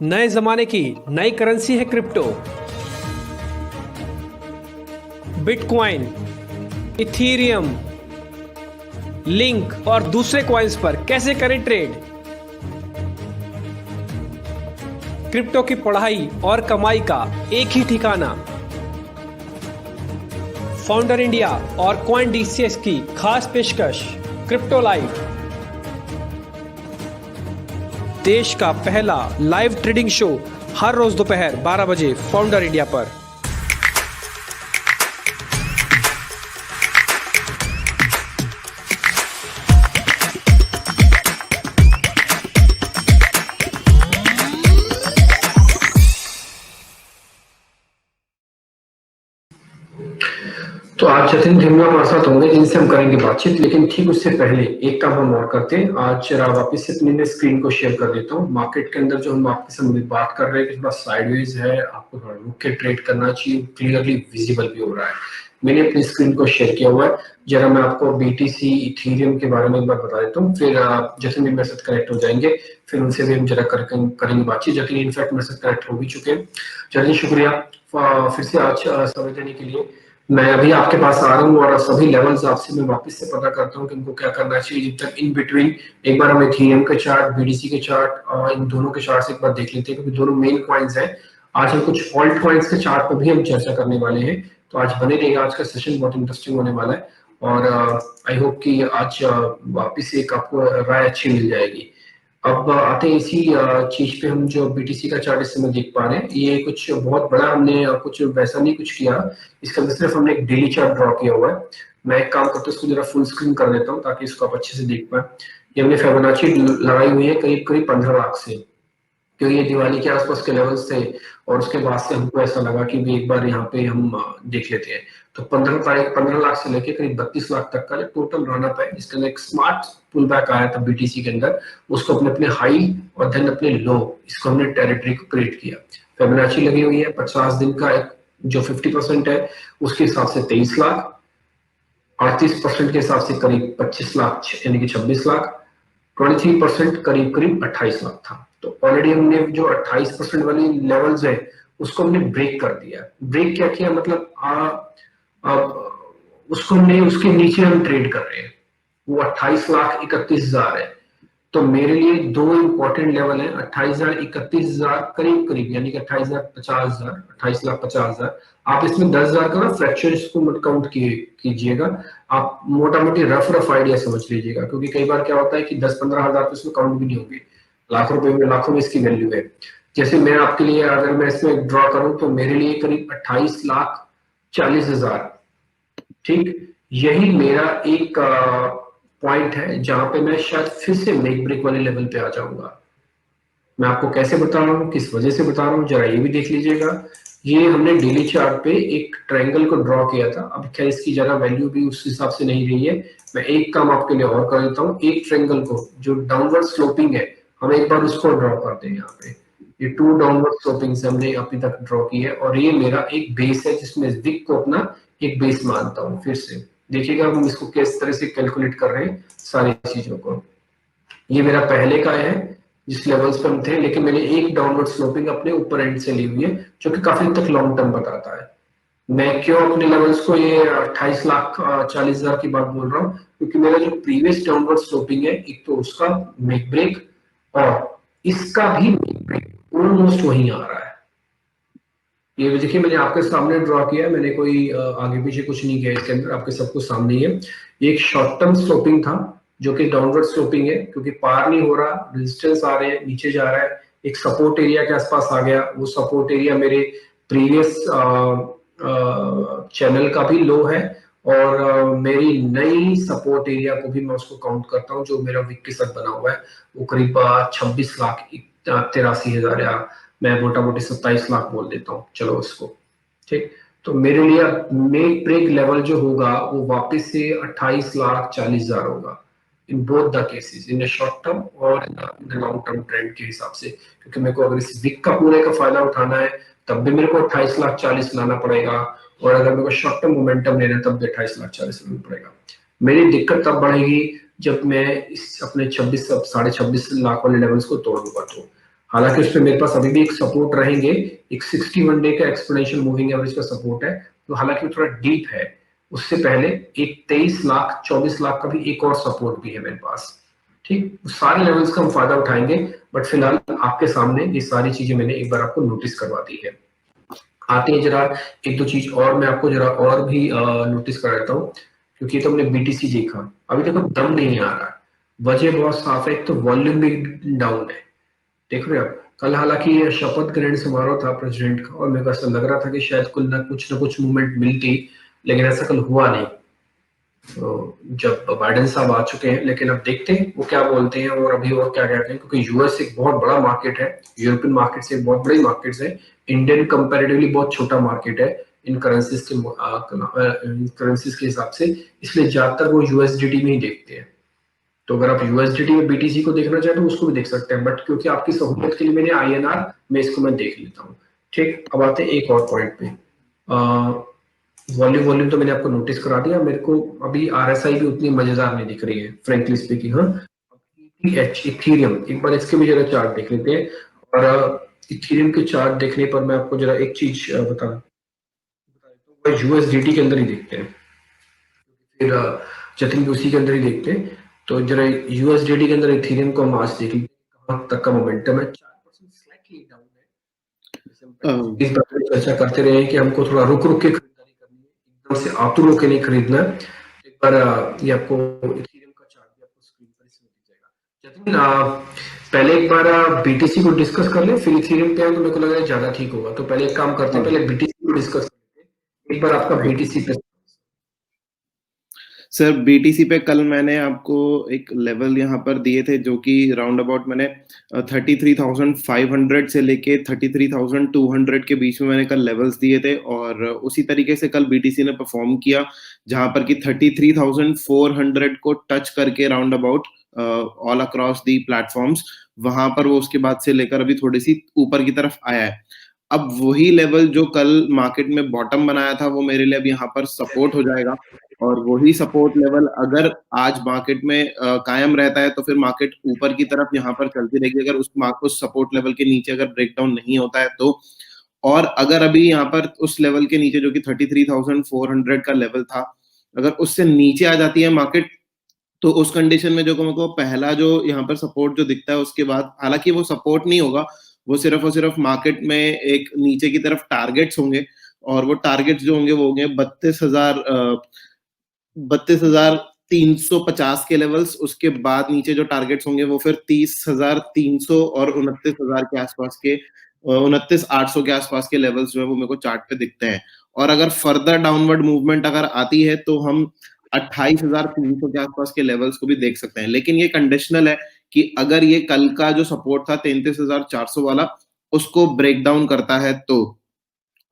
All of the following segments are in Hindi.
नए जमाने की नई करेंसी है क्रिप्टो। बिटकॉइन, इथीरियम, लिंक और दूसरे कॉइन्स पर कैसे करें ट्रेड। क्रिप्टो की पढ़ाई और कमाई का एक ही ठिकाना, फाउंडर इंडिया और कॉइन डीसीएस की खास पेशकश क्रिप्टो लाइव, देश का पहला लाइव ट्रेडिंग शो हर रोज दोपहर 12 बजे फाउंडर इंडिया पर। तो आज जतिन ढिमला हमारे साथ होंगे जिनसे हम करेंगे बातचीत, लेकिन ठीक उससे पहले एक काम हम और करते हैं। आज जरा वापस से अपनी स्क्रीन को शेयर कर देता हूँ। मार्केट के अंदर जो हम आपके सामने बात कर रहे हैं कि थोड़ा साइडवेज है, आपको थोड़ा रुक के ट्रेड करना चाहिए, क्लियरली विजिबल भी हो रहा है। मैंने अपनी स्क्रीन को शेयर किया हुआ है। जरा मैं आपको बीटीसी इथेरियम के बारे में एक बार बता देता हूँ, फिर जतिन भी मेरे साथ कनेक्ट हो जाएंगे, फिर उनसे भी हम जरा करेंगे बातचीत। जतिन इनफैक्ट मेरे साथ कनेक्ट हो भी चुके हैं। जतिन शुक्रिया फिर से आज समय देने के लिए। मैं अभी आपके पास आ रहा हूँ और सभी लेवल्स आपसे मैं वापस से पता करता हूँ कि इनको क्या करना चाहिए। जब तक इन बिटवीन एक बार हम इथेरियम के चार्ट, बीडीसी के चार्ट, इन दोनों के चार्ट एक बार देख लेते हैं, क्योंकि दोनों मेन कॉइन्स हैं। आज हम कुछ ऑल्ट कॉइन्स के चार्ट पर भी हम चर्चा करने वाले हैं, तो आज बने रहेगा। आज का सेशन बहुत इंटरेस्टिंग होने वाला है और आई होप कि आज वापिस एक आपको राय अच्छी मिल जाएगी। अब आते हैं इसी चीज पे, हम जो बीटीसी का चार्ट इस समय देख पा रहे हैं, ये कुछ बहुत बड़ा हमने कुछ वैसा नहीं कुछ किया। इसके अंदर सिर्फ हमने एक डेली चार्ट ड्रॉ किया हुआ है। मैं एक काम करता हूँ, इसको जरा फुल स्क्रीन कर देता हूँ ताकि इसको आप अच्छे से देख पाए। ये हमने फिबोनाची लगाई हुई है करीब करीब 15 लाख से, क्योंकि ये दिवाली के आसपास के लेवल्स थे और उसके बाद से हमको ऐसा लगा कि भी एक बार यहाँ पे हम देख लेते हैं। तो 15 लाख से लेके करीब 32 लाख तक का जो टोटल रनअप है, इसके अंदर एक स्मार्ट पुल बैक आया था बीटीसी के अंदर। उसको अपने अपने हाई और देन अपने लो, इसको हमने टेरिटरी को क्रिएट किया। फिबोनाची लगी हुई है 50 दिन का, एक जो 50% है उसके हिसाब से 23 लाख, 38% के हिसाब से करीब 25 लाख यानी कि 26 लाख, 23% करीब करीब 28 लाख था। तो ऑलरेडी हमने जो 28% वाली लेवल्स है उसको हमने ब्रेक कर दिया। ब्रेक क्या किया मतलब उसको हमने, उसके नीचे हम ट्रेड कर रहे हैं। वो 28,31,000 है। तो मेरे लिए दो इंपॉर्टेंट लेवल है, 28,000 31,000 करीब करीब, यानी कि 28,000 50,000, 28,50,000। आप इसमें 10,000 का ना फ्रैक्चर इसको मत काउंट कीजिएगा, आप मोटा मोटी रफ आइडिया समझ लीजिएगा, क्योंकि कई बार क्या होता है कि 10-15 हजार तो इसमें काउंट भी नहीं होंगे। लाख रुपए में, लाखों में इसकी वैल्यू है। जैसे मैं आपके लिए अगर मैं इसमें ड्रॉ करूं तो मेरे लिए करीब 28,40,000, ठीक, यही मेरा एक पॉइंट है जहां पे मैं शायद फिर से मेक ब्रेक वाले लेवल पे आ जाऊंगा। मैं आपको कैसे बता रहा हूँ, किस वजह से बता रहा हूँ, जरा ये भी देख लीजिएगा। ये हमने डेली चार्ट पे एक ट्रायंगल को ड्रॉ किया था। अब क्या इसकी जगह वैल्यू भी उस हिसाब से नहीं रही है। मैं एक काम आपके लिए और कर देता हूँ, एक ट्रायंगल को जो डाउनवर्ड स्लोपिंग है, हम एक बार उसको ड्रॉ करते हैं। यहाँ पे ये 2 डाउनवर्ड स्लोपिंग से हमने अभी तक ड्रॉ की है, और ये मेरा एक बेस है जिसमें विक को अपना एक बेस मानता हूँ। फिर से देखिएगा हम इसको किस तरह से कैलकुलेट कर रहे हैं सारी चीजों को। ये मेरा पहले का है जिस लेवल्स पे हम थे, लेकिन मैंने एक डाउनवर्ड स्लोपिंग अपने ऊपर एंड से ली हुई है, जो कि काफी तक लॉन्ग टर्म बताता है। मैं क्यों अपने लेवल्स को ये 28,40,000 की बात बोल रहा हूँ, क्योंकि मेरा जो प्रीवियस डाउनवर्ड स्लोपिंग है, एक तो उसका मेक ब्रेक और इसका भी मेक ब्रेक ऑलमोस्ट वहीं आ रहा है। ये देखिए मैंने आपके सामने ड्रॉ किया है, मैंने कोई आगे पीछे कुछ नहीं किया इसके अंदर, आपके सबको सामने ही है। ये एक शॉर्ट टर्म स्लोपिंग था जो कि डाउनवर्ड स्लोपिंग है, क्योंकि पार नहीं हो रहा, रेजिस्टेंस आ रहे हैं, नीचे जा रहा है, एक सपोर्ट एरिया के आसपास आ गया। वो सपोर्ट एरिया मेरे प्रीवियस चैनल का भी लो है, और मेरी नई सपोर्ट एरिया को भी मैं उसको काउंट करता हूँ, जो मेरा विक के साथ बना हुआ है। वो करीब 26,83,000 या मैं मोटा मोटी 27 लाख बोल देता हूँ, चलो उसको, ठीक। तो मेरे लिए मेक ब्रेक लेवल जो होगा वो वापस से 28,40,000 होगा, in both the cases, in short term और इन लॉन्ग टर्म ट्रेंड के हिसाब से। क्योंकि मेरे को अगर इस विक का पूरे का फायदा उठाना है तब भी मेरे को 28,40,000 लाना पड़ेगा, और अगर मेरे को शॉर्ट टर्म मोमेंटम लेना है तब भी 28,40,000 लाना पड़ेगा। मेरी दिक्कत तब बढ़ेगी जब मैं इस अपने 26 साढ़े 26 लाख वाले लेवल्स को तोड़ दूंगा। तो हालांकि उस पर मेरे पास अभी भी एक सपोर्ट रहेंगे, एक 61 डे का एक्सपोनेंशियल मूविंग एवरेज का सपोर्ट है, तो हालांकि वो थोड़ा डीप है। उससे पहले एक 23 लाख 24 लाख का भी एक और सपोर्ट भी है मेरे पास। ठीक, सारे लेवल्स का हम फायदा उठाएंगे, बट फिलहाल आपके सामने ये सारी चीजें मैंने एक बार आपको नोटिस करवा दी है। आते हैं जरा एक दो चीज और मैं आपको जरा और भी नोटिस कर देता हूँ, क्योंकि तो हमने बीटीसी देखा, अभी देखो दम नहीं आ रहा है। वजह बहुत साफ है, एक तो वॉल्यूम भी डाउन है, देख रहे हो आप। कल हालांकि ये शपथ ग्रहण समारोह था प्रेसिडेंट का, और मेरे को ऐसा लग रहा था कि शायद कुल ना कुछ मूवमेंट मिलती, लेकिन ऐसा कल हुआ नहीं। तो जब बाइडेन साहब आ चुके हैं, लेकिन अब देखते हैं वो क्या बोलते हैं और अभी और क्या कहते हैं, क्योंकि यूएस एक बहुत बड़ा मार्केट है, यूरोपियन मार्केट से बहुत बड़ी मार्केट है, इंडियन कंपैरेटिवली बहुत छोटा मार्केट है इन करेंसीज के हिसाब से, इसलिए ज्यादातर वो यूएसडीटी में ही देखते हैं। तो अगर आप यूएसडीटी में बीटीसी को देखना चाहें तो उसको भी देख सकते हैं, बट क्योंकि आपकी सहूलियत के लिए मैंने आईएनआर में इसको मैं देख लेता हूँ। ठीक, अब आते हैं एक और पॉइंट पे। वॉल्यूम वॉल्यूम तो मैंने आपको नोटिस करा दिया। मेरे को अभी आरएसआई भी उतनी मजेदार नहीं दिख रही है फ्रेंकली स्पीकिंग। हाँ, इथीरियम, एक बार इसके भी जरा चार्ट देख लेते हैं, और इथीरियम के चार्ट देखने पर मैं आपको जरा एक चीज बता देता हूँ, यूएसडीटी के अंदर ही देखते हैं, फिर जतिन भी उसी के अंदर ही देखते हैं। तो जरा यूएसडीटी के अंदर इथीरियम को हम आज देख लेते हैं कहाँ तक का मोमेंटम है। 4% स्लाइटली डाउन है, जैसे हम पहले इस बात पर चर्चा करते रहे कि हमको थोड़ा रुक रुक के खरीदारी करनी है, एकदम से आतुर होके नहीं खरीदना है। एक बार ये आपको इथेरियम का चार्ट भी आपको स्क्रीन पर इसमें दिख जाएगा। जतिन पहले एक बार बीटीसी को डिस्कस कर ले, फिर इथेरियम पे आए तो मेरे को लग रहा है ज्यादा ठीक होगा। तो पहले एक काम करते हैं, पहले बीटीसी को डिस्कस करते हैं। एक बार आपका बीटीसी पे सर बीटीसी पे कल मैंने आपको एक लेवल यहाँ पर दिए थे जो कि राउंड अबाउट मैंने 33,500 से लेके 33,200 के बीच में मैंने कल लेवल्स दिए थे, और उसी तरीके से कल बीटीसी ने परफॉर्म किया, जहां पर कि 33,400 को टच करके round about all across the platforms, वहां पर वो उसके बाद से लेकर अभी थोड़ी सी ऊपर की तरफ आया है। अब वही लेवल जो कल मार्केट में बॉटम बनाया था वो मेरे लिए अब यहाँ पर सपोर्ट हो जाएगा, और वही सपोर्ट लेवल अगर आज मार्केट में कायम रहता है तो फिर मार्केट ऊपर की तरफ यहाँ पर चलती रहेगी, अगर उस सपोर्ट लेवल के नीचे अगर ब्रेकडाउन नहीं होता है तो। और अगर अभी यहाँ पर उस लेवल के नीचे जो कि 33,400 का लेवल था, अगर उससे नीचे आ जाती है मार्केट, तो उस कंडीशन में जो मेरे को पहला जो यहाँ पर सपोर्ट जो दिखता है, उसके बाद हालांकि वो सपोर्ट नहीं होगा, वो सिर्फ और सिर्फ मार्केट में एक नीचे की तरफ टारगेट्स होंगे, और वो टारगेट्स जो होंगे वो होंगे 32,350 के लेवल्स। उसके बाद नीचे जो टारगेट्स होंगे वो फिर 30,300 और 29,000 के आसपास के 29,800 के आसपास के लेवल्स जो है वो मेरे को चार्ट पे दिखते हैं। और अगर फर्दर डाउनवर्ड मूवमेंट अगर आती है तो हम 28,300 के आसपास के लेवल्स को भी देख सकते हैं, लेकिन ये कंडीशनल है कि अगर ये कल का जो सपोर्ट था 33,400 वाला उसको ब्रेक डाउन करता है तो।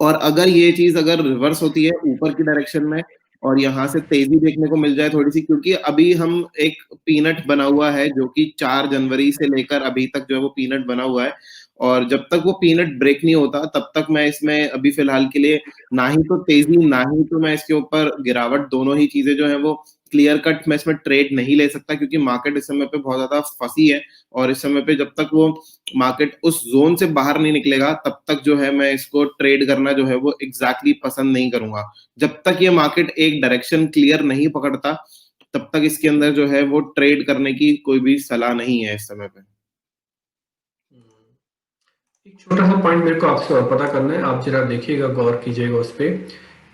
और अगर ये चीज अगर रिवर्स होती है ऊपर की डायरेक्शन में और यहाँ से तेजी देखने को मिल जाए थोड़ी सी, क्योंकि अभी हम एक पीनट बना हुआ है जो कि 4 जनवरी से लेकर अभी तक जो है वो पीनट बना हुआ है, और जब तक वो पीनट ब्रेक नहीं होता तब तक मैं इसमें अभी फिलहाल के लिए ना ही तो तेजी ना ही तो मैं इसके ऊपर गिरावट, दोनों ही चीजें जो है वो क्लियर कट मैं इसमें ट्रेड नहीं ले सकता, क्योंकि मार्केट इस समय पे बहुत ज्यादा फंसी है। और इस समय पे जब तक वो मार्केट उस जोन से बाहर नहीं निकलेगा तब तक जो है मैं इसको ट्रेड करना जो है वो एग्जैक्टली पसंद नहीं करूंगा। जब तक ये मार्केट एक डायरेक्शन क्लियर नहीं पकड़ता तब तक इसके अंदर जो है वो ट्रेड करने की कोई भी सलाह नहीं है इस समय पे। एक छोटा सा पॉइंट मेरे को आपसे और पता करना है, आप जरा देखिएगा, गौर कीजिएगा उस पे।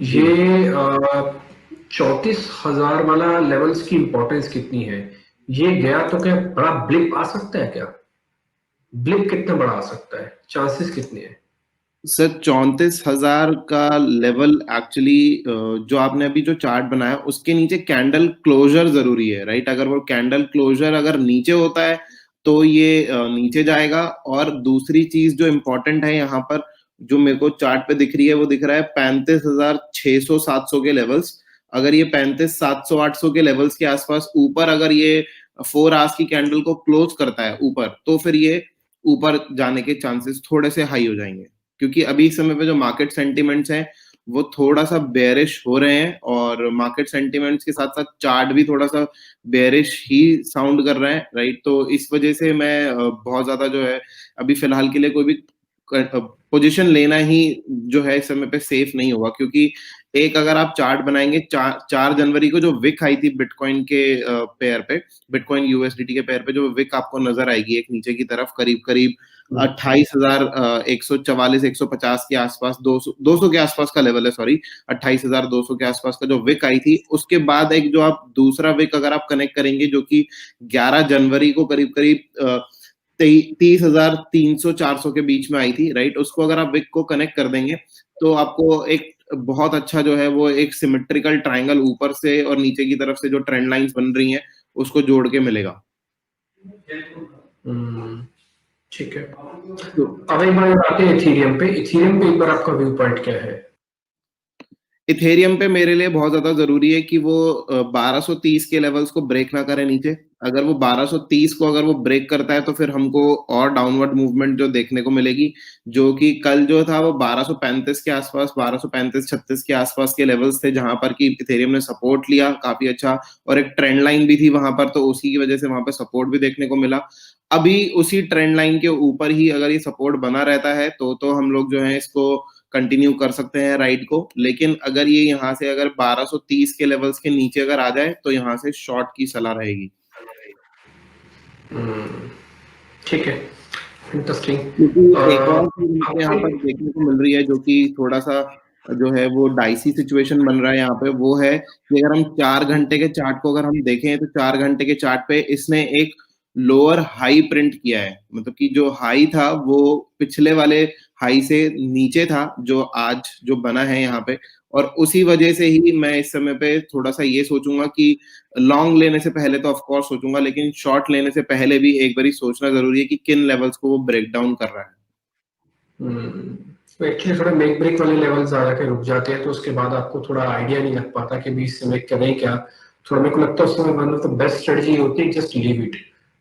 ये 34,000 वाला लेवल्स की इंपॉर्टेंस कितनी है? ये गया तो क्या बड़ा ब्लिप आ सकता है? क्या ब्लिप कितना बड़ा आ सकता है? चांसेस कितने हैं? सर 34,000 का लेवल एक्चुअली जो आपने अभी जो चार्ट बनाया उसके नीचे कैंडल क्लोजर जरूरी है, राइट? अगर वो कैंडल क्लोजर अगर नीचे होता है तो ये नीचे जाएगा। और दूसरी चीज जो इम्पोर्टेंट है यहाँ पर जो मेरे को चार्ट पे दिख रही है वो दिख रहा है 35,600-700 के लेवल्स। अगर ये 35,700-800 के लेवल्स के आसपास ऊपर अगर ये 4 आवर्स की कैंडल को क्लोज करता है ऊपर, तो फिर ये ऊपर जाने के चांसेस थोड़े से हाई हो जाएंगे, क्योंकि अभी इस समय पे जो मार्केट सेंटिमेंट्स हैं वो थोड़ा सा बेयरिश हो रहे हैं और मार्केट सेंटिमेंट्स के साथ साथ चार्ट भी थोड़ा सा बेयरिश ही साउंड कर रहा है, राइट? तो इस वजह से मैं बहुत ज्यादा जो है अभी फिलहाल के लिए कोई भी पोजीशन लेना ही जो है इस समय पे सेफ नहीं होगा, क्योंकि एक अगर आप चार्ट बनाएंगे 4 जनवरी को जो विक आई थी बिटकॉइन के पेयर पे, बिटकॉइन यूएसडीटी के पेयर पे जो विक आपको नजर आएगी एक नीचे की तरफ करीब करीब 28,144 150 के आसपास, 200 के आसपास का लेवल है, सॉरी 28,200 के आसपास का जो विक आई थी, उसके बाद एक जो आप दूसरा विक अगर आप कनेक्ट करेंगे जो कि 11 जनवरी को करीब करीब 30,300 400 के बीच में आई थी, राइट? उसको अगर आप विक को कनेक्ट कर देंगे तो आपको एक बहुत अच्छा जो है वो एक सिमेट्रिकल ट्रायंगल ऊपर से और नीचे की तरफ से जो ट्रेंड लाइंस बन रही हैं उसको जोड़ के मिलेगा। ठीक है। तो अब एक बार आते हैं इथेरियम पे। इथेरियम पे एक बार आपका व्यू पॉइंट क्या है? इथेरियम पे मेरे लिए बहुत ज्यादा जरूरी है कि वो 1230 के लेवल्स को ब्रेक ना करे नीचे। अगर वो 1230 को अगर वो ब्रेक करता है तो फिर हमको और डाउनवर्ड मूवमेंट जो देखने को मिलेगी, जो कि कल जो था वो 1235 के आसपास, 1235-36 के आसपास के लेवल्स थे जहां पर कि इथेरियम ने सपोर्ट लिया काफी अच्छा, और एक ट्रेंड लाइन भी थी वहां पर, तो उसी की वजह से वहां पर सपोर्ट भी देखने को मिला। अभी उसी ट्रेंड लाइन के ऊपर ही अगर ये सपोर्ट बना रहता है तो हम लोग जो है इसको कंटिन्यू कर सकते हैं राइड को, लेकिन अगर ये यहाँ से अगर 1230 के लेवल्स के नीचे अगर आ जाए तो यहाँ से शॉर्ट की सलाह रहेगी। ठीक है, इंटरेस्टिंग। क्योंकि एक और चीज यहाँ पर देखने को मिल रही है जो कि थोड़ा सा जो है वो डाइसी सिचुएशन बन रहा है यहाँ पे, वो है कि अगर हम 4 घंटे के चार्ट को अगर हम देखें तो 4 घंटे के चार्ट पे इसने एक लोअर हाई प्रिंट किया है, मतलब कि जो हाई था वो पिछले वाले हाई से नीचे था जो आज जो बना है यहाँ पे, और उसी वजह से ही मैं इस समय पे थोड़ा सा ये सोचूंगा कि लॉन्ग लेने से पहले तो ऑफ कोर्स सोचूंगा, लेकिन शॉर्ट लेने से पहले भी एक बारी सोचना जरूरी है कि किन लेवल्स को वो ब्रेक डाउन कर रहा है। तो एक्चुअली थोड़ा मेक ब्रेक वाले लेवल्स आ जाके रुक जाते हैं तो उसके बाद आपको थोड़ा आइडिया नहीं लग पाता कि भी इस समय करें क्या। थोड़ा मेरे को लगता है उस समय one of the best strategy होती है जस्ट लीव इट,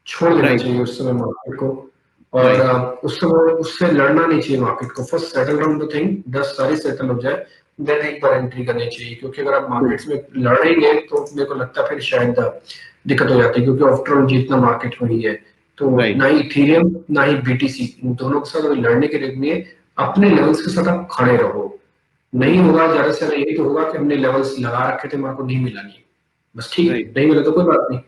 छोड़ देना चाहिए उस समय मार्केट को, और उस समय उससे लड़ना नहीं चाहिए मार्केट को। First settle down the thing, 10 सारी सेटल हो जाए, देन एक बार एंट्री करनी चाहिए, क्योंकि अगर आप मार्केट्स में लड़ेंगे तो मेरे को लगता है फिर शायद दिक्कत हो जाती है, क्योंकि आफ्टर ऑल जीतना मार्केट में ही है। तो ना ही इथेरियम ना ही बीटीसी, इन दोनों के साथ लड़ने के लिए अपने लेवल्स के साथ आप खड़े रहो। नहीं होगा ज्यादा से ज्यादा यही तो होगा कि हमने लेवल्स लगा रखे थे, मार्को नहीं मिला, नहीं बस ठीक है, नहीं मिला तो कोई बात नहीं।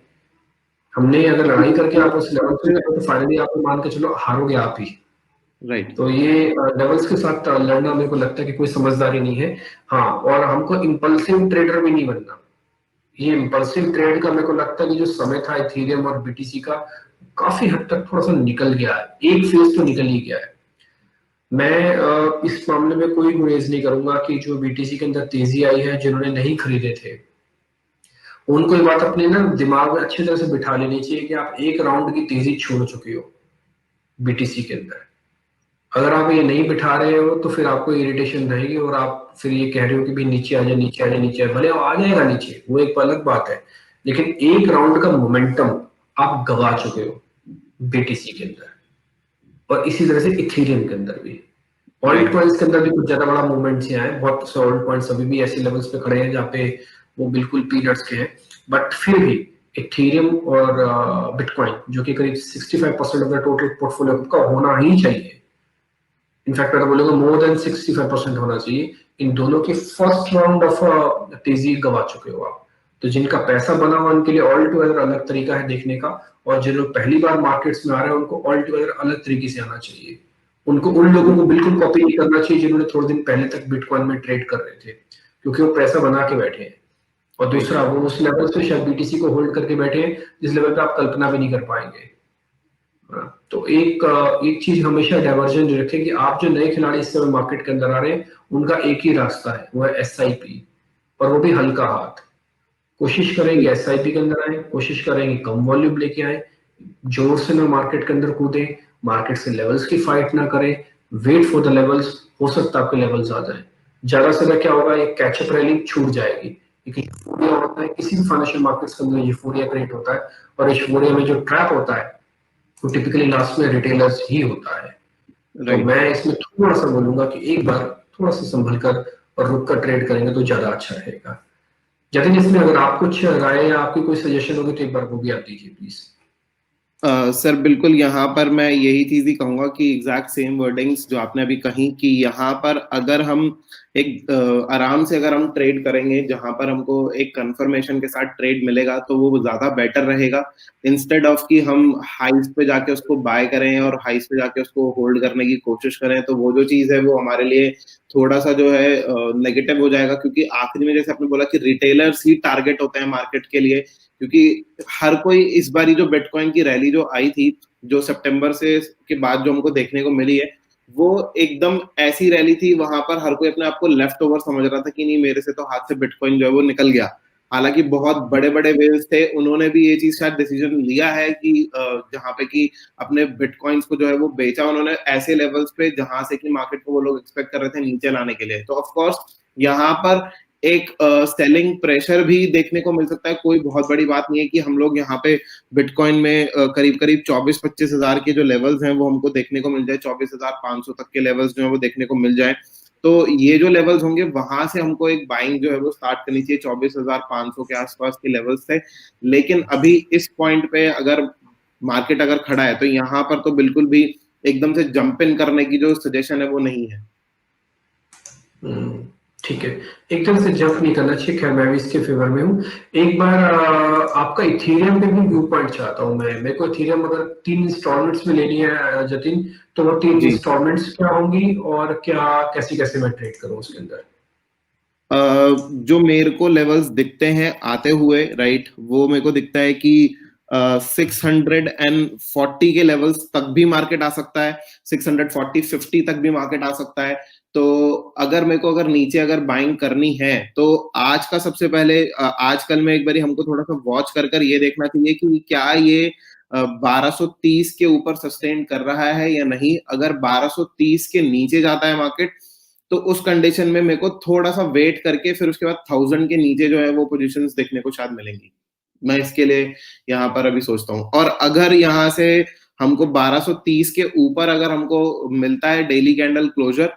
हमने अगर लड़ाई करके आप उस लेवल पे तो फाइनली आप मान के चलो हारोगे आप ही, राइट? तो ये लेवल्स के साथ लड़ना मेरे को लगता है कि कोई समझदारी नहीं है। हाँ, और हमको इंपल्सिव ट्रेडर भी नहीं बनना। ये इंपल्सिव ट्रेड का मेरे को लगता है कि जो समय था इथेरियम और बीटीसी का काफी हद तक थोड़ा सा निकल गया है, एक फेज तो निकल ही गया है। मैं इस मामले में कोई गुरेज नहीं करूंगा कि जो बीटीसी के अंदर तेजी आई है, जिन्होंने नहीं खरीदे थे उनको ये बात अपने ना दिमाग में अच्छी तरह से बिठा लेनी चाहिए कि आप एक राउंड की तेजी छोड़ चुके हो बीटीसी के अंदर। अगर आप ये नहीं बिठा रहे हो तो फिर आपको इरिटेशन रहेगी और आप फिर ये कह रहे हो कि भाई नीचे आ जाए, नीचे आ जाए, नीचे आ जाए। भले आ जाएगा नीचे, वो एक अलग बात है, लेकिन एक राउंड का मोमेंटम आप गवा चुके हो बीटीसी के अंदर, और इसी तरह से इथेरियम के अंदर भी। ऑल्ट कॉइन्स के अंदर भी कुछ ज्यादा बड़ा मूवमेंट से आए, बहुत से ऑल्ट कॉइन्स अभी भी ऐसे लेवल्स पे खड़े हैं जहाँ पे वो बिल्कुल पीनट्स के हैं, बट फिर भी इथेरियम और बिटकॉइन जो कि करीब 65% ऑफ द टोटल पोर्टफोलियो का होना ही चाहिए, इनफैक्ट मैं बोलूंगा मोर देन 65% होना चाहिए, इन दोनों के फर्स्ट राउंड ऑफ तेजी गवा चुके हो आप। तो जिनका पैसा बना हुआ उनके लिए ऑल टुगेदर अलग तरीका है देखने का, और जो लोग पहली बार मार्केट्स में आ रहे हैं उनको ऑल टुगेदर अलग तरीके से आना चाहिए। उनको उन लोगों को बिल्कुल कॉपी नहीं करना चाहिए जिन्होंने थोड़े दिन पहले तक बिटकॉइन में ट्रेड कर रहे थे, क्योंकि वो पैसा बना के बैठे हैं। और दूसरा, वो उस लेवल से शायद बीटीसी को होल्ड करके बैठे हैं जिस लेवल पे आप कल्पना भी नहीं कर पाएंगे। तो एक चीज हमेशा डाइवर्जन रखें कि आप जो नए खिलाड़ी इस समय मार्केट के अंदर आ रहे हैं उनका एक ही रास्ता है, वो है एसआईपी, और वो भी हल्का हाथ। कोशिश करेंगे एसआईपी के अंदर आए, कोशिश करेंगे कम वॉल्यूम लेके आए, जोर से ना मार्केट के अंदर कूदे, मार्केट से लेवल्स की फाइट ना करें, वेट फॉर द लेवल्स। हो सकता है आपके लेवल्स आ जाए, ज्यादा से ज्यादा क्या होगा, एक कैचअप रैली छूट जाएगी। एक यूफोरिया होता है किसी भी फाइनेंशियल मार्केट्स के अंदर, यूफोरिया क्रिएट होता है, और यूफोरिया में जो ट्रैप होता है वो टिपिकली लास्ट में रिटेलर्स ही होता है। तो मैं इसमें थोड़ा सा बोलूंगा कि एक बार थोड़ा सा संभल कर और रुक कर ट्रेड करेंगे तो ज्यादा अच्छा रहेगा। जतिन, इसमें अगर आप कुछ राय या आपकी कोई सजेशन होगी तो एक बार वो भी आप दीजिए प्लीज। सर बिल्कुल, यहाँ पर मैं यही चीज ही कहूंगा कि एग्जैक्ट सेम वर्डिंग्स जो आपने अभी कही, कि यहाँ पर अगर हम एक आराम से अगर हम ट्रेड करेंगे जहां पर हमको एक कंफर्मेशन के साथ ट्रेड मिलेगा तो वो ज्यादा बेटर रहेगा, इंस्टेड ऑफ कि हम हाइस पे जाके उसको बाय करें और हाइस पे जाके उसको होल्ड करने की कोशिश करें। तो वो जो चीज है वो हमारे लिए थोड़ा सा जो है नेगेटिव हो जाएगा, क्योंकि आखिरी में जैसे आपने बोला कि रिटेलर्स ही टारगेट होते हैं मार्केट के लिए, क्योंकि हर कोई इस बारी जो बिटकॉइन की रैली जो आई थी, जो सितंबर से के बाद जो हमको देखने को मिली है, वो एकदम ऐसी रैली थी, वहां पर हर कोई अपने आप को लेफ्ट ओवर समझ रहा था कि नहीं मेरे से तो हाथ से बिटकॉइन जो है वो निकल गया। हालांकि बहुत बड़े बड़े वेल्स थे, उन्होंने भी ये चीज शायद डिसीजन लिया है कि जहां पे कि अपने बिटकॉइंस को जो है वो बेचा उन्होंने ऐसे लेवल्स पे जहां से कि मार्केट को वो लोग एक्सपेक्ट कर रहे थे नीचे लाने के लिए। तो ऑफ कोर्स यहाँ पर एक सेलिंग प्रेशर भी देखने को मिल सकता है। कोई बहुत बड़ी बात नहीं है कि हम लोग यहाँ पे बिटकॉइन में करीब करीब 24-25 हजार के जो लेवल्स हैं वो हमको देखने को मिल जाए, 24,500 तक के लेवल्स जो है वो देखने को मिल जाए। तो ये जो लेवल्स होंगे वहां से हमको एक बाइंग जो है वो स्टार्ट करनी चाहिए। 24,500 के आसपास के लेवल्स थे, लेकिन अभी इस पॉइंट पे अगर मार्केट अगर खड़ा है तो यहाँ पर तो बिल्कुल भी एकदम से जंप इन करने की जो सजेशन है वो नहीं है। ठीक है, एकदम से जंप नहीं करना चाहिए। खैर मैं भी इसके फेवर में हूँ। एक बार आपका इथेरियम पे भी व्यू पॉइंट चाहता हूँ मैं। मेरे को इथेरियम अगर 3 इंस्टॉलमेंट्स में लेनी है जतिन, तो वो 3 जी, इंस्टॉलमेंट्स क्या होंगी और क्या कैसे कैसे मैं ट्रेड करूँ उसके अंदर? जो मेरे को लेवल्स दिखते हैं आते हुए, राइट, वो मेरे को दिखता है कि 640 के लेवल्स तक भी मार्केट आ सकता है, 640-50 तक भी मार्केट आ सकता है। तो अगर मेरे को अगर नीचे अगर बाइंग करनी है तो आज का सबसे पहले आजकल में एक बारी हमको थोड़ा सा वॉच कर कर ये देखना चाहिए कि क्या ये 1230 के ऊपर सस्टेन कर रहा है या नहीं। अगर 1230 के नीचे जाता है मार्केट तो उस कंडीशन में मेरे को थोड़ा सा वेट करके फिर उसके बाद 1000 के नीचे जो है वो पोजीशंस देखने को शायद मिलेंगी। मैं इसके लिए यहाँ पर अभी सोचता हूँ। और अगर यहाँ से हमको 1230 के ऊपर अगर हमको मिलता है डेली कैंडल क्लोजर,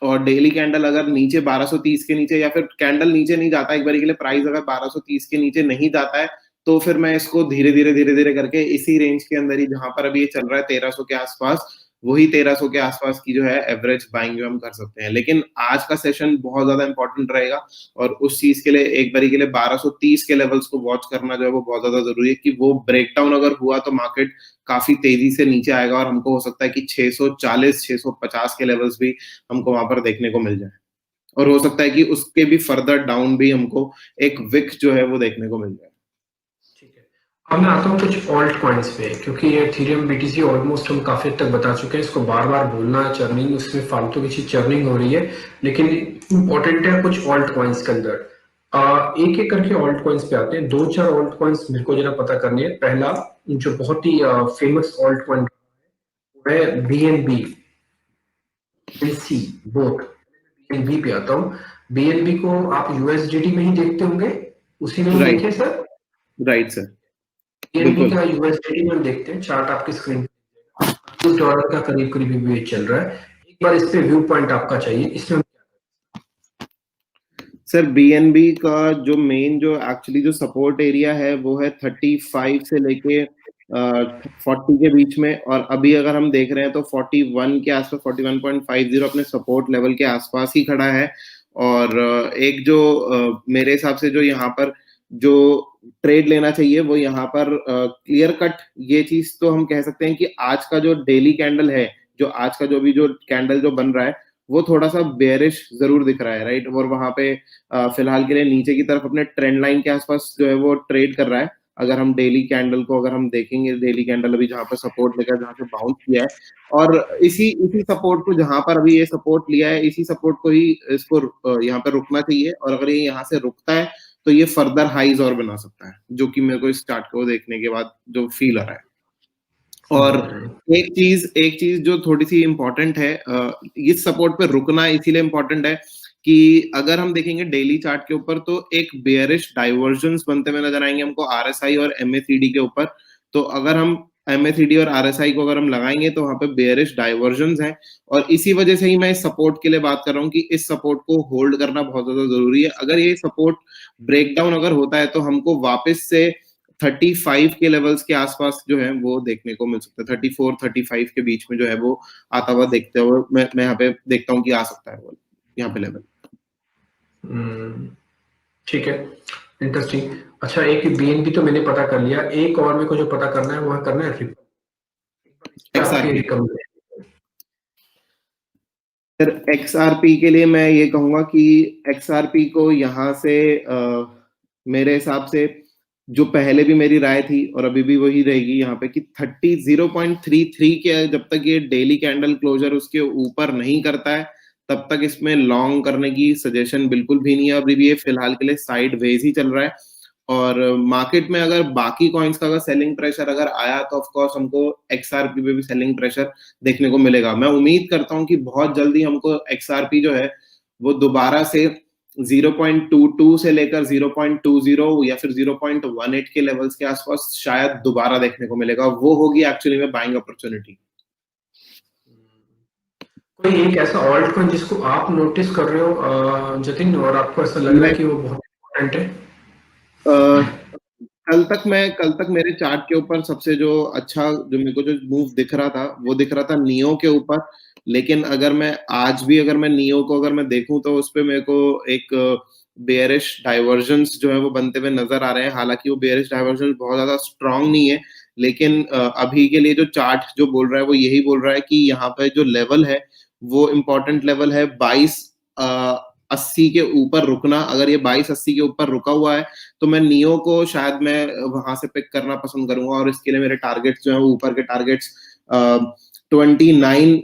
और डेली कैंडल अगर नीचे 1230 के नीचे, या फिर कैंडल नीचे नहीं जाता एक बार के लिए, प्राइस अगर 1230 के नीचे नहीं जाता है, तो फिर मैं इसको धीरे धीरे करके इसी रेंज के अंदर ही जहां पर अभी ये चल रहा है 1300 के आसपास, वही 1300 के आसपास की जो है एवरेज बाइंग जो हम कर सकते हैं। लेकिन आज का सेशन बहुत ज्यादा इंपॉर्टेंट रहेगा और उस चीज के लिए एक बारी के लिए 1230 के लेवल्स को वॉच करना जो है वो बहुत ज्यादा जरूरी है कि वो ब्रेकडाउन अगर हुआ तो मार्केट काफी तेजी से नीचे आएगा और हमको हो सकता है कि 640 650 के लेवल्स भी हमको वहां पर देखने को मिल जाए, और हो सकता है कि उसके भी फर्दर डाउन भी हमको एक विक जो है वो देखने को मिल जाए। ठीक है, अब मैं आता हूँ कुछ ऑल्ट कॉइन्स पे, क्योंकि ये इथेरियम बीटीसी ऑलमोस्ट हम काफी हद तक बता चुके हैं। इसको बार बार बोलना चर्निंग, उसमें फालतू की चीज चर्निंग हो रही है, लेकिन इंपॉर्टेंट है कुछ ऑल्ट कॉइन्स के अंदर। एक एक करके ऑल्ट कॉइन्स पे आते हैं। 2-4 ऑल्ट कॉइन्स मेरे को जरा पता करनी है। पहला जो बहुत ही फेमस ऑल्ट कॉइन है BNB, एलसी बोथ। BNB पे आता हूँ। BNB को आप USDT में ही देखते होंगे, उसी में ही राइट, देखिए सर। राइट सर, BNB बिल्कुल। का USDT में हम देखते हैं, चार्ट आपकी स्क्रीन पे $30 का करीब करीब ये चल रहा है। एक बार इस पे व्यू पॉइंट आपका चाहिए, इसमें सर बीएनबी का जो मेन जो एक्चुअली जो सपोर्ट एरिया है वो है 35 से लेके 40 के बीच में, और अभी अगर हम देख रहे हैं तो 41 के आसपास, 41.50 अपने सपोर्ट लेवल के आसपास ही खड़ा है। और एक जो मेरे हिसाब से जो यहाँ पर जो ट्रेड लेना चाहिए वो यहाँ पर क्लियर कट ये चीज तो हम कह सकते हैं कि आज का जो डेली कैंडल है, जो आज का जो भी जो कैंडल जो बन रहा है वो थोड़ा सा बेयरिश जरूर दिख रहा है, राइट। और वहां पे फिलहाल के लिए नीचे की तरफ अपने ट्रेंड लाइन के आसपास जो है वो ट्रेड कर रहा है। अगर हम डेली कैंडल को अगर हम देखेंगे, डेली कैंडल अभी जहां पर सपोर्ट लेकर जहां से बाउंस किया है, और इसी इसी सपोर्ट को जहां पर अभी ये सपोर्ट लिया है, इसी सपोर्ट को ही इसको यहाँ पर रुकना चाहिए। और अगर ये यहाँ से रुकता है तो ये फर्दर हाईज और बना सकता है, जो कि मेरे को इस चार्ट को देखने के बाद जो फील आ रहा है। और एक चीज जो थोड़ी सी इंपॉर्टेंट है, इस सपोर्ट पे रुकना इसीलिए इंपॉर्टेंट है कि अगर हम देखेंगे डेली चार्ट के ऊपर तो एक बेयरिश डाइवर्जेंस बनते हुए नजर आएंगे हमको RSI और MACD के ऊपर। तो अगर हम MACD और RSI को अगर हम लगाएंगे तो वहां पे बेयरिश डाइवर्जन्स हैं, और इसी वजह से ही मैं इस सपोर्ट के लिए बात कर रहा हूँ कि इस सपोर्ट को होल्ड करना बहुत ज्यादा जरूरी है। अगर ये सपोर्ट ब्रेकडाउन अगर होता है तो हमको वापस से 35 के लेवल्स के आसपास जो है वो देखने को मिल सकता है। 34-35 के बीच में जो है वो आता हुआ देखते हुए मैं यहाँ पे देखता हूँ कि आ सकता है वो यहाँ पे लेवल। ठीक है, इंटरेस्टिंग। अच्छा, एक BNB तो मैंने पता कर लिया, एक और मेरे को जो पता करना है वो करना है रिपल। आपकी XRP रिकमेंडेशन? फिर XRP के लिए मैं ये कहूंगा कि XRP को यहाँ से मेरे हिसाब से जो पहले भी मेरी राय थी और अभी भी वही रहेगी यहाँ पे कि 0.33 के जब तक ये डेली कैंडल क्लोजर उसके ऊपर नहीं करता है तब तक इसमें लॉन्ग करने की सजेशन बिल्कुल भी नहीं है। अभी भी ये फिलहाल के लिए साइड वेज ही चल रहा है, और मार्केट में अगर बाकी कॉइन्स का अगर सेलिंग प्रेशर अगर आया तो ऑफ कोर्स हमको XRP पे भी सेलिंग प्रेशर देखने को मिलेगा। मैं उम्मीद करता हूँ कि बहुत जल्दी हमको XRP जो है वो दोबारा से 0.22 से लेकर 0.20 या फिर 0.18 के लेवल्स के आसपास शायद दोबारा देखने को मिलेगा। वो होगी एक्चुअली में बाइंग अपॉर्चुनिटी। कोई एक ऐसा ऑल्ट कॉइन जिसको आप नोटिस कर रहे हो जतिन, और आपको ऐसा लग रहा है कि वो बहुत इंपॉर्टेंट है? कल तक मेरे चार्ट के ऊपर सबसे जो अच्छा जो मेरे को जो मूव दिख रहा था वो दिख रहा था नियो के ऊपर। लेकिन अगर मैं आज भी अगर मैं नियो को अगर मैं देखूं तो उस पे मेरे को एक बेयरिश डाइवर्जेंस जो है वो बनते हुए नजर आ रहे हैं। हालांकि वो बेयरिश डाइवर्जेंस बहुत ज्यादा स्ट्रांग नहीं है, लेकिन अभी के लिए जो चार्ट जो बोल रहा है वो यही बोल रहा है कि यहाँ पे जो लेवल है वो इम्पोर्टेंट लेवल है 2280 के ऊपर रुकना। अगर ये 2280 के ऊपर रुका हुआ है तो मैं नियो को शायद मैं वहां से पिक करना पसंद करूंगा, और इसके लिए मेरे टारगेट्स जो है ऊपर के टारगेट्स 29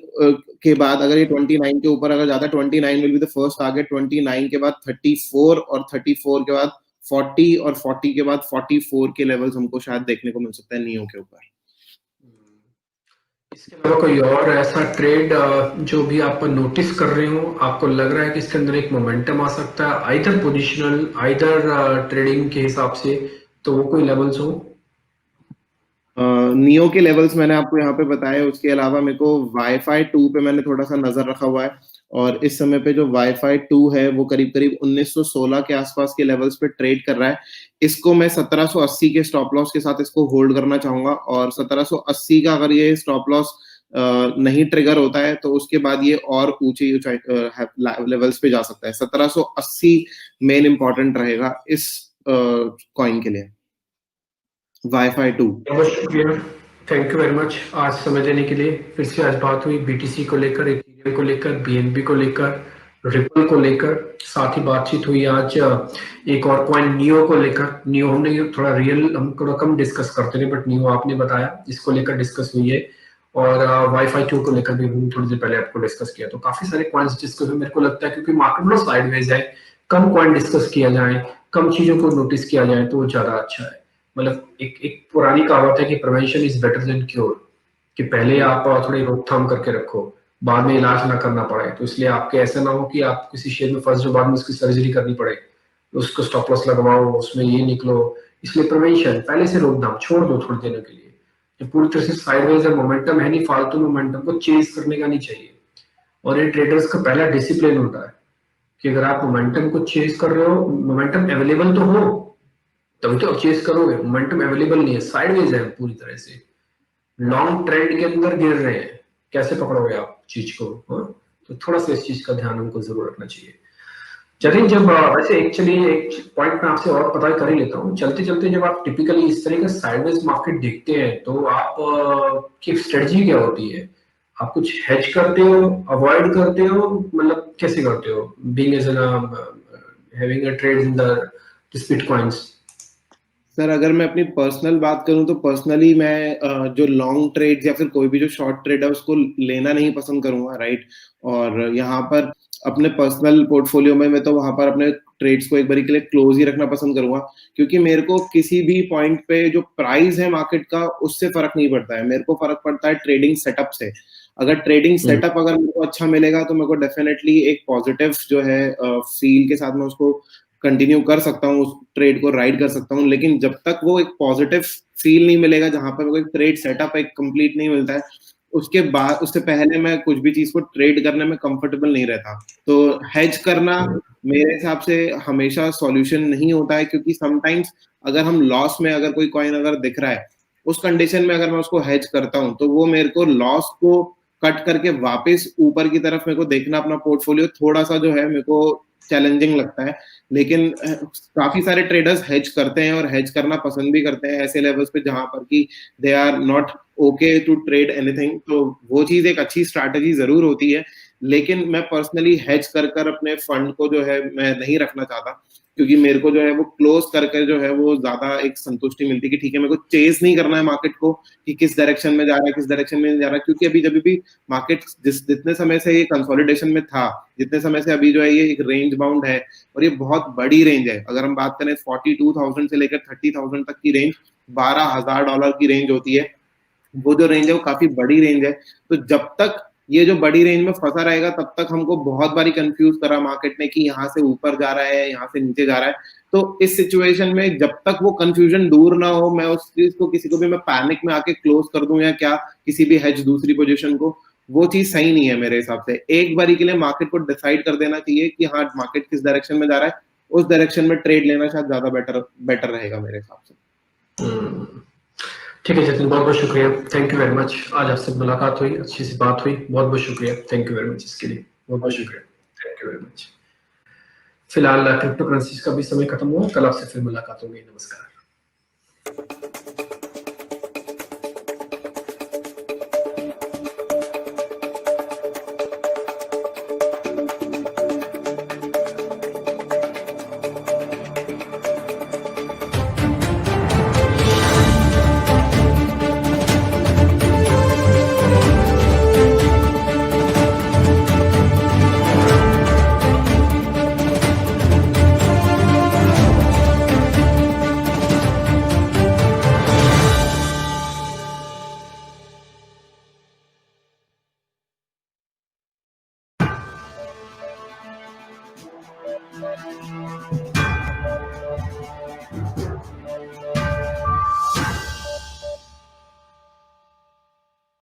के बाद, अगर ये 29 के ऊपर अगर जाता है 29 will be the first target. 29 के बाद 34 और 34 के बाद 40 और 40 के बाद 44 के लेवल्स हमको शायद देखने को मिल सकता है नियो के ऊपर। इसके अलावा कोई और ऐसा ट्रेड जो भी आप नोटिस कर रहे हो, आपको लग रहा है कि इसके अंदर एक मोमेंटम आ सकता है, आइदर पोजिशनल आइदर ट्रेडिंग के हिसाब से, तो वो कोई लेवल्स हो? नियो के लेवल्स मैंने आपको यहाँ पे बताए। उसके अलावा मेरे को वाईफाई 2 पे मैंने थोड़ा सा नजर रखा हुआ है, और इस समय पे जो वाईफाई 2 है वो करीब करीब 1916 के आसपास के लेवल्स पे ट्रेड कर रहा है। इसको मैं 1780 के स्टॉप लॉस के साथ इसको होल्ड करना चाहूंगा, और 1780 का अगर ये स्टॉप लॉस नहीं ट्रिगर होता है तो उसके बाद ये और ऊंची लेवल्स पे जा सकता है। 1780 मेन इंपॉर्टेंट रहेगा इस कॉइन के लिए, वाईफाई 2। बहुत शुक्रिया, थैंक यू वेरी मच आज समय देने के लिए। फिर से आज बात हुई BTC को लेकर, इथेरियम को लेकर, BNB को लेकर, रिपल को लेकर, साथ ही बातचीत हुई आज एक और कॉइन नियो को लेकर। नियो हमने थोड़ा रियल हम थोड़ा कम डिस्कस करते थे, बट नियो आपने बताया, इसको लेकर डिस्कस हुई है। और वाईफाई 2 को लेकर भी थोड़ी देर पहले आपको डिस्कस किया। तो काफी सारे कॉइन्स डिस्कस हुए। मेरे को लगता है क्योंकि मार्केट में साइडवेज है, कम कॉइन डिस्कस किया जाए, कम चीजों को नोटिस किया जाए तो वो ज्यादा अच्छा है। मतलब एक पुरानी कहावत है कि prevention is better than cure, कि पहले आप थोड़ी रोकथाम करके रखो, बाद में इलाज ना करना पड़े। तो इसलिए आपके ऐसा ना हो कि आप किसी शेयर में फंस जाओ, बाद में उसकी सर्जरी करनी पड़े, उसको स्टॉप लॉस लगवाओ, उसमें ये निकलो। इसलिए प्रिवेंशन, पहले से रोकथाम छोड़ दो थोड़ी देर के लिए। जो पूरी तरह से साइडवेज है, मोमेंटम है नहीं, फालतू मोमेंटम को चेज करने का नहीं चाहिए। और ये ट्रेडर्स का पहला डिसिप्लिन होता है कि अगर आप मोमेंटम को चेज कर रहे हो, मोमेंटम अवेलेबल तो हो तभी तो आप चेज करोगे। मोमेंटम अवेलेबल नहीं है, साइडवेज है पूरी तरह से, लॉन्ग ट्रेंड के अंदर गिर रहे हैं, कैसे पकड़ोगे आप चीज को? तो थोड़ा सा इस चीज का ध्यान हमको जरूर रखना चाहिए। जतिन, जब वैसे एक्चुअली एक पॉइंट मैं आपसे और पता कर ही लेता हूँ, चलते चलते जब आप टिपिकली इस तरह का साइडवेज मार्केट देखते हैं तो आप की स्ट्रेटजी क्या होती है? आप कुछ हेज करते हो, अवॉइड करते हो, मतलब कैसे करते हो, being as an having a trade in the bitcoins? Sir अगर मैं अपनी पर्सनल बात करूं तो पर्सनली मैं जो लॉन्ग ट्रेड या फिर कोई भी जो शॉर्ट ट्रेड है उसको लेना नहीं पसंद करूंगा, राइट। और यहाँ पर अपने पर्सनल पोर्टफोलियो में मैं तो वहां पर अपने ट्रेड्स को एक बारी के लिए क्लोज ही रखना पसंद करूंगा, क्योंकि मेरे को किसी भी पॉइंट पे जो प्राइस है मार्केट का उससे फर्क नहीं पड़ता है। मेरे को फर्क पड़ता है ट्रेडिंग सेटअप से। अगर ट्रेडिंग सेटअप अगर मेरे को अच्छा मिलेगा तो मेरे को डेफिनेटली एक पॉजिटिव जो है फील के साथ में उसको कंटिन्यू कर सकता हूँ, उस ट्रेड को राइड कर सकता हूँ, लेकिन जब तक वो एक पॉजिटिव फील नहीं मिलेगा, जहाँ पर मेरे को एक ट्रेड सेटअप एक कंप्लीट नहीं मिलता है, उसके बाद उससे पहले मैं कुछ भी चीज को ट्रेड करने में कंफर्टेबल नहीं रहता। तो हेज करना मेरे हिसाब से हमेशा सॉल्यूशन नहीं होता है, क्योंकि समटाइम्स अगर हम लॉस में अगर कोई कॉइन अगर दिख रहा है, उस कंडीशन में अगर मैं उसको हेज करता हूँ, तो वो मेरे को लॉस को कट करके वापस ऊपर की तरफ मेरे को देखना अपना पोर्टफोलियो थोड़ा सा जो है मेरे को चैलेंजिंग लगता है। लेकिन काफी सारे ट्रेडर्स हेज करते हैं और हेज करना पसंद भी करते हैं ऐसे लेवल्स पे जहां पर कि they are not okay to trade anything, तो वो चीज एक अच्छी स्ट्रैटेजी जरूर होती है। लेकिन मैं पर्सनली हेज कर कर अपने फंड को जो है मैं नहीं रखना चाहता, क्योंकि मेरे को जो है वो क्लोज करके जो है वो ज्यादा एक संतुष्टि मिलती है कि ठीक है, मेरे को चेस नहीं करना है मार्केट को कि किस डायरेक्शन में जा रहा है, किस डायरेक्शन में नहीं जा रहा है, क्योंकि अभी जब भी मार्केट जितने समय से ये कंसोलिडेशन में था, जितने समय से अभी जो है ये एक रेंज बाउंड है, और ये बहुत बड़ी रेंज है। अगर हम बात करें 42,000 से लेकर 30,000 तक की रेंज, $12,000 की रेंज होती है, वो जो रेंज है वो काफी बड़ी रेंज है। तो जब तक ये जो बड़ी रेंज में फंसा रहेगा, तब तक हमको बहुत बारी कंफ्यूज करा मार्केट ने कि यहाँ से ऊपर जा रहा है, यहाँ से नीचे जा रहा है। तो इस सिचुएशन में जब तक वो कंफ्यूजन दूर ना हो, मैं उस चीज को किसी को भी मैं पैनिक में आके क्लोज कर दूं या क्या किसी भी हेज दूसरी पोजीशन को, वो चीज सही नहीं है मेरे हिसाब से। एक बारी के लिए मार्केट को डिसाइड कर देना चाहिए कि हाँ मार्केट किस डायरेक्शन में जा रहा है, उस डायरेक्शन में ट्रेड लेना शायद ज्यादा बेटर रहेगा मेरे हिसाब से। ठीक है जतिन, बहुत बहुत शुक्रिया, थैंक यू वेरी मच। आज आपसे मुलाकात हुई, अच्छी सी बात हुई, बहुत बहुत शुक्रिया, थैंक यू वेरी मच इसके लिए, बहुत बहुत शुक्रिया, थैंक यू वेरी मच। फिलहाल क्रिप्टो करेंसीज का भी समय खत्म हुआ, कल आपसे फिर मुलाकात होगी, नमस्कार।